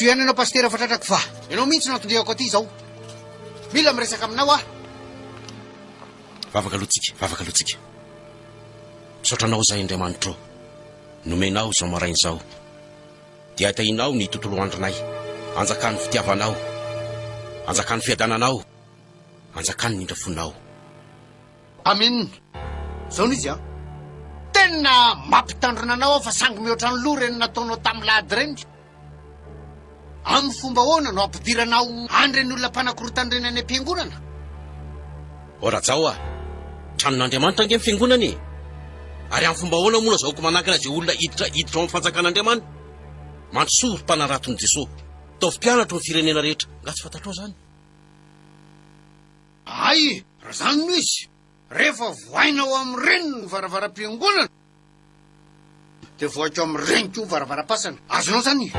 Tsy ihany ianao pastera fatratrako fa ianao mihitsy natondriako aty zao. Mila miresaka aminao ah. Vavaka alohatsika. Misaotranao zay Andriamanitra, nomenao zao marainy zao. Dia atainao ny tontolo andronay, anjakany fitiavanao, anjakany fiadananao, anjakany ny indrafonao. Amen. Zao n'izy ah. Tena mampitandrona anao aho fa sangy mihoatra ny loha reny nataonao tamin'ny lahady reny. Amin'ny fomba hoana no ampidiranao andreny olona mpanakorotany reny any am-piangonana? Ora zao ah, tranon'Andriamanitra ange amin'ny fiangonany. Ary amin'ny fomba hoana moa zaoko manakana izay olona hiditra ao amin'ny fanjakan'Andriamanitra. Mandrosoa mpanaraton'i Jesosy, taovy mpianatra ny firenena rehetra, nga tsy fantatrao zany. Ay, raha zany no izy. Rehefa voainao amin'ny reny ny varavaram-piangonana, dia voaiko amin'ny reny koa varavaram-pasana. Azonao zany.